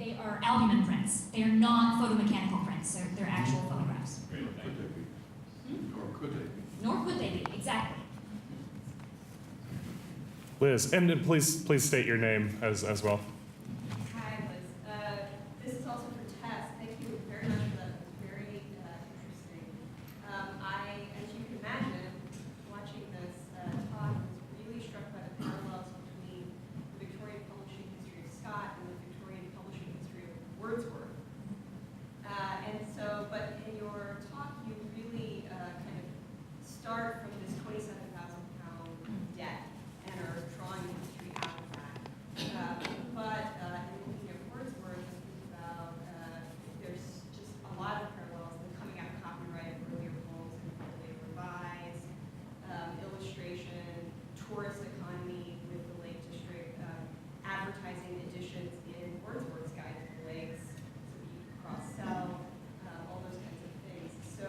They are albumin prints. They are not photomechanical prints. They're actual photographs. Great, thank you. Or could they be? Nor could they be, exactly. Liz, and then please state your name as well. Hi, Liz. This is also for Tess. Thank you very much for that. It was very interesting. As you can imagine, watching this talk, was really struck by the parallels between the Victorian publishing history of Scott and the Victorian publishing history of Wordsworth. But in your talk, you really kind of start from this £27,000 debt and are drawing the history out of that. But in looking at Wordsworth, I think about there's just a lot of parallels in coming out of copyright of earlier poems and how they revise, illustration, tourist economy with the Lake District, advertising editions in Wordsworth's Guide to the Lakes, so that you can cross-sell, all those kinds of things. So,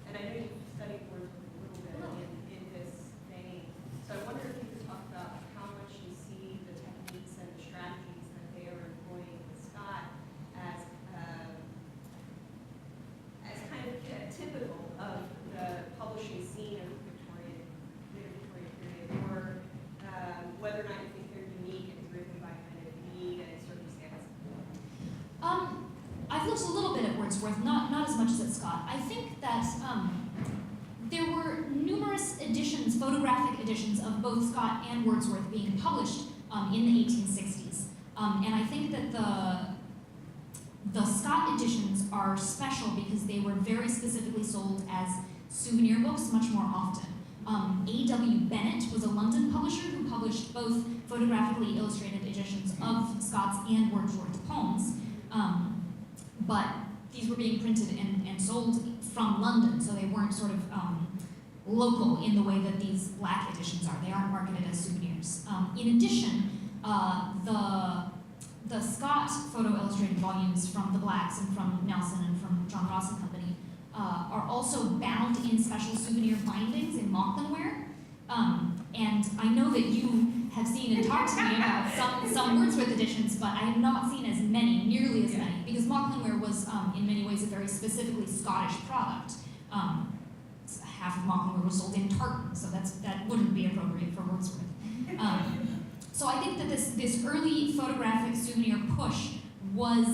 and I know you studied Wordsworth a little bit in this vein. So I wonder if you could talk about how much you see the techniques and the strategies that they are employing with Scott as kind of typical of the publishing scene of the Victorian period, or whether or not you think they're unique and driven by kind of need and circumstance. I've looked a little bit at Wordsworth, not as much as at Scott. I think that there were numerous editions, photographic editions of both Scott and Wordsworth being published in the 1860s. And I think that the Scott editions are special because they were very specifically sold as souvenir books much more often. A.W. Bennett was a London publisher who published both photographically illustrated editions of Scott's and Wordsworth's poems. But these were being printed and sold from London, so they weren't sort of local in the way that these black editions are. They aren't marketed as souvenirs. In addition, the Scott photo illustrated volumes from the Blacks and from Nelson and from John Ross and Company are also bound in special souvenir bindings in Mauchlinware. And I know that you have seen and talked to me about some Wordsworth editions, but I have not seen as many, nearly as many, because Mauchlinware was in many ways a very specifically Scottish product. Half of Mauchlinware was sold in tartan, so that wouldn't be appropriate for Wordsworth. So I think that this early photographic souvenir push was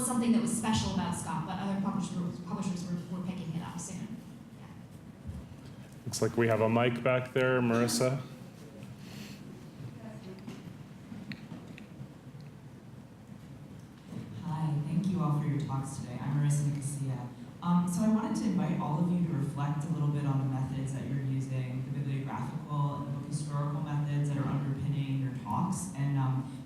something that was special about Scott, but other publishers were picking it up soon. Looks like we have a mic back there, Marissa. Hi, thank you all for your talks today. I'm Marissa Nicosia. So I wanted to invite all of you to reflect a little bit on the methods that you're using, the bibliographical and the book historical methods that are underpinning your talks, and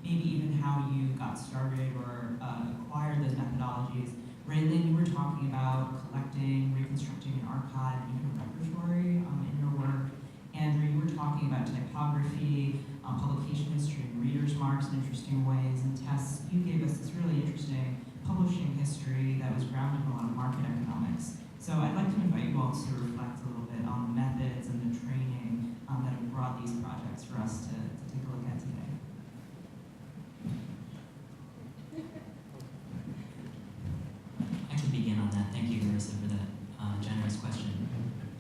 maybe even how you got started or acquired those methodologies. Raylene, you were talking about collecting, reconstructing an archive, and even a repertory in your work. Andrew, you were talking about typography, publication history, and reader's marks in interesting ways. And Tess, you gave us this really interesting publishing history that was grounded in a lot of market economics. So I'd like to invite you all to reflect a little bit on the methods and the training that have brought these projects for us to take a look at today. I can begin on that. Thank you, Marissa, for that generous question.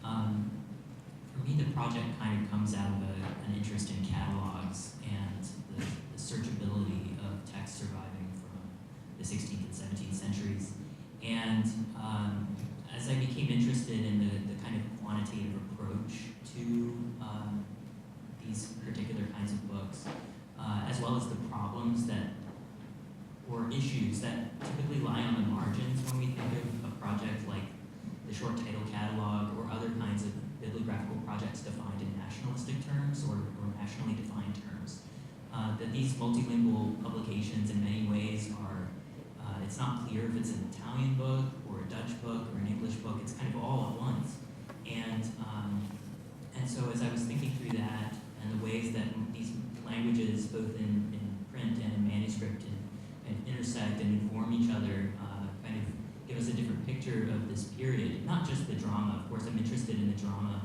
For me, the project kind of comes out of an interest in catalogs and the searchability of text surviving from the 16th and 17th centuries. And as I became interested in the kind of quantitative approach to these particular kinds of books, as well as the problems or issues that typically lie on the margins when we think of a project like the short title catalog or other kinds of bibliographical projects defined in nationalistic terms or nationally defined terms. That these multilingual publications in many ways are, it's not clear if it's an Italian book or a Dutch book or an English book, it's kind of all at once. And so as I was thinking through that and the ways that these languages, both in print and in manuscript, and intersect and inform each other, kind of give us a different picture of this period. Not just the drama, of course I'm interested in the drama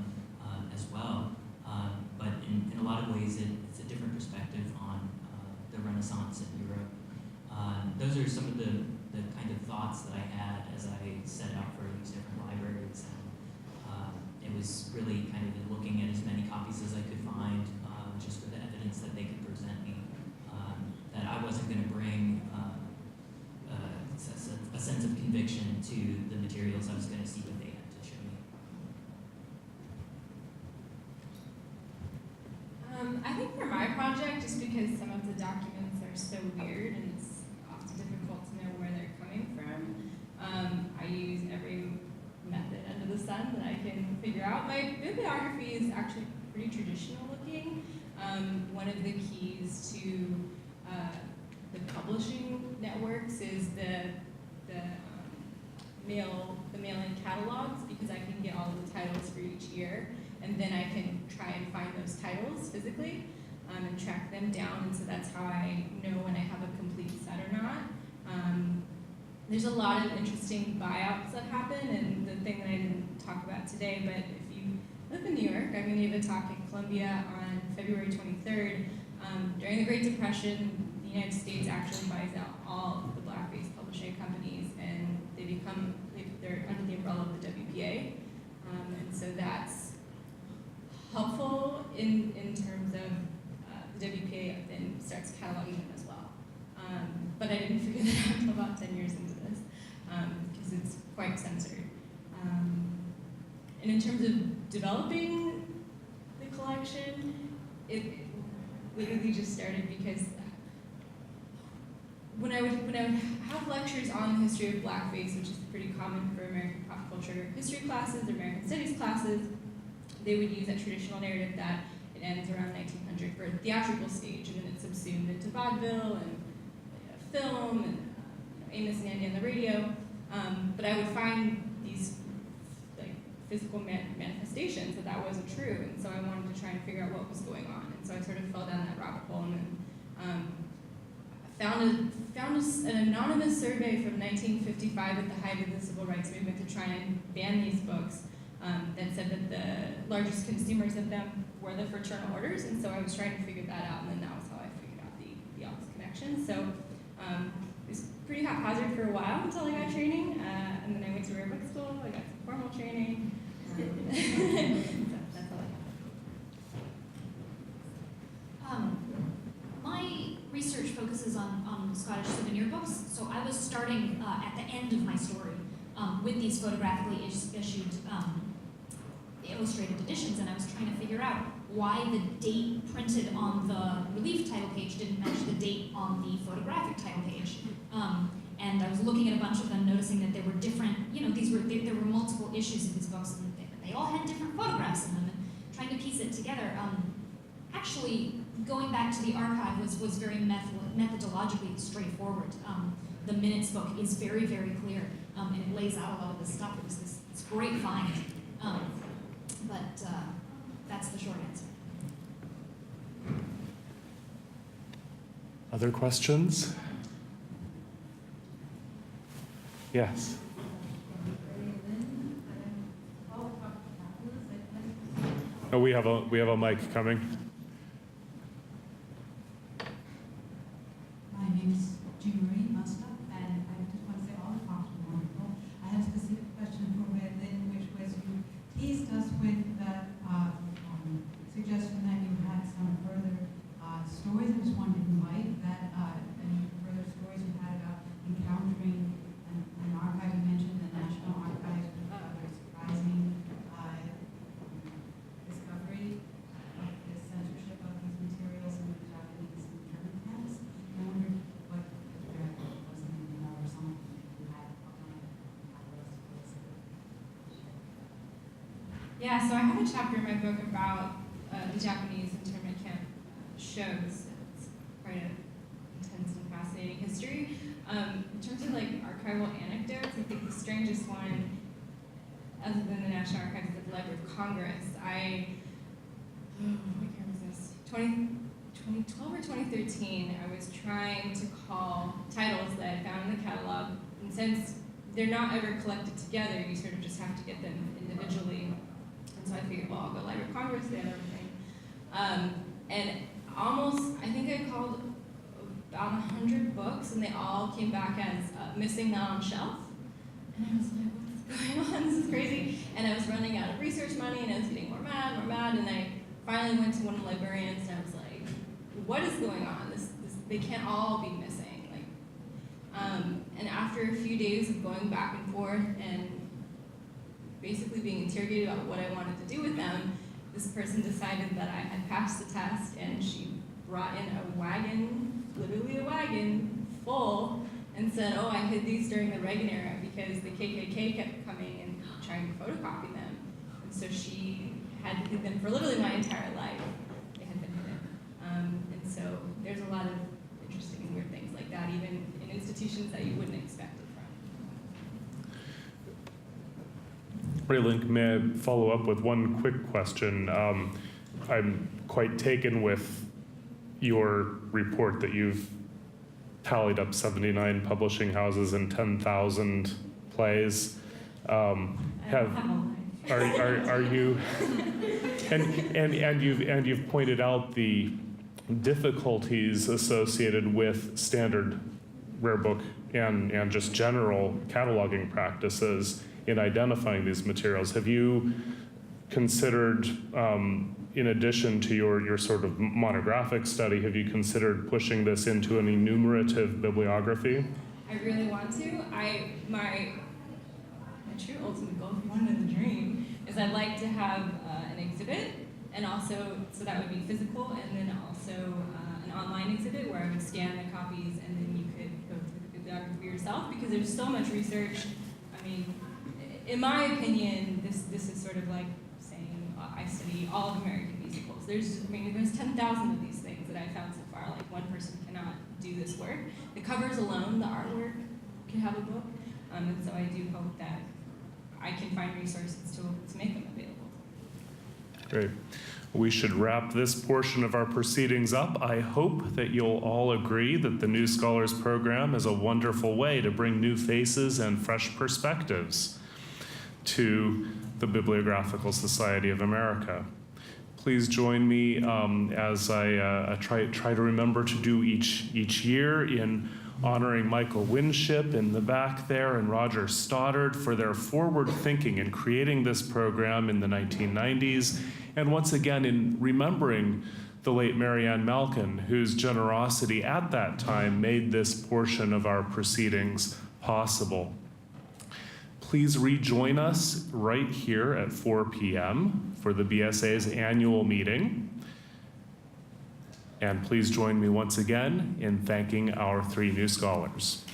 as well, but in a lot of ways it's a different perspective on those are some of the kind of thoughts that I had as I set out for these different libraries. And it was really kind of looking at as many copies as I could find, just for the evidence that they could present me. That I wasn't going to bring a sense of conviction to the materials. I was going to see what they had to show me. I think for my project, just because some of the documents are so weird and it's often difficult to know where they're coming from, I use every method under the sun that I can figure out. My bibliography is actually pretty traditional looking. One of the keys to the publishing networks is the mailing catalogs, because I can get all of the titles for each year, and then I can try and find those titles physically and track them down, and so that's how I know when I have a complete set or not. There's a lot of interesting buyouts that happen, and the thing that I didn't talk about today, but if you live in New York, I'm going to give a talk at Columbia on February 23rd. During the Great Depression, the United States actually buys out all of the black-based publishing companies, and they're under the umbrella of the WPA. And so that's helpful in terms of the WPA then starts cataloging them as well. But I didn't figure that out until about 10 years into this, because it's quite censored. And in terms of developing the collection, it literally just started because when I would have lectures on the history of blackface, which is pretty common for American pop culture history classes or American studies classes, they would use that traditional narrative that it ends around 1900 for a theatrical stage, and then it's subsumed into vaudeville and film and Amos and Andy on the radio. But I would find these physical manifestations that wasn't true, and so I wanted to try and figure out what was going on. And so I sort of fell down that rabbit hole, and then found an anonymous survey from 1955 at the height of the civil rights movement to try and ban these books, that said that the largest consumers of them were the fraternal orders, and so I was trying to figure that out, and then that was how I figured out the office connection. So it was pretty haphazard for a while until I got training, and then I went to rare book school, I got some formal training. So that's all I have. My research focuses on Scottish souvenir books, so I was starting at the end of my story with these photographically issued illustrated editions, and I was trying to figure out why the date printed on the relief title page didn't match the date on the photographic title page. And I was looking at a bunch of them, noticing that there were different, there were multiple issues of these books, and they all had different photographs in them, and trying to piece it together. Actually, going back to the archive was very methodologically straightforward. The minutes book is very, very clear, and it lays out a lot of this stuff. It was this great find, but that's the short answer. Other questions? Yes. Oh, we have a mic coming. My name is Jean-Marie Mustard, and I just want to say all the talks were wonderful. I have a specific question for Red Lynn, which was you teased us with the suggestion that you had some further stories. I just wanted to invite that any further stories you had about encountering an archive. You mentioned the National Archives, very surprising discovery of the censorship of these materials in the Japanese and German camps. I wondered what if there was anything or something you had on Yeah, so I have a chapter in my book about the Japanese internment camp shows. It's quite an intense and fascinating history. In terms of archival anecdotes, I think the strangest one, other than the National Archives, is the Library of Congress. What year was this? 2012 or 2013, I was trying to call titles that I found in the catalog, and since they're not ever collected together, you sort of just have to get them individually. And so I figured, well, I'll go Library of Congress, they have everything. And I think I called about 100 books, and they all came back as missing, not on shelf. And I was like, what's going on? This is crazy. And I was running out of research money, and I was getting more mad, and I finally went to one of the librarians, and I was like, what is going on? This they can't all be missing. And after a few days of going back and forth and basically being interrogated about what I wanted to do with them, this person decided that I had passed the test, and she brought in a wagon, literally a wagon, full, and said, oh, I hid these during the Reagan era because the KKK kept coming and trying to photocopy them. And so she had hid them for literally my entire life. They had been hidden. And so there's a lot of interesting and weird things like that, even in institutions that you wouldn't expect it from. Raylink, may I follow up with one quick question? I'm quite taken with your report that you've tallied up 79 publishing houses and 10,000 plays. Are you and you've pointed out the difficulties associated with standard rare book and just general cataloging practices in identifying these materials. Have you considered, in addition to your sort of monographic study, have you considered pushing this into an enumerative bibliography? I really want to. My true ultimate goal, if you wanted the dream, is I'd like to have an exhibit, and also, so that would be physical, and then also an online exhibit where I would scan the copies and then you could go through the bibliography yourself, because there's so much research. I mean, in my opinion, this is sort of like saying I study all of American musicals. There's 10,000 of these things that I've found so far. Like, one person cannot do this work. The covers alone, the artwork, could have a book. And so I do hope that I can find resources to make them available. Great. We should wrap this portion of our proceedings up. I hope that you'll all agree that the New Scholars Program is a wonderful way to bring new faces and fresh perspectives to the Bibliographical Society of America. Please join me as I try to remember to do each year in honoring Michael Winship in the back there and Roger Stoddard for their forward thinking in creating this program in the 1990s, and once again in remembering the late Marianne Malkin, whose generosity at that time made this portion of our proceedings possible. Please rejoin us right here at 4 p.m. for the BSA's annual meeting. And please join me once again in thanking our 3 new scholars.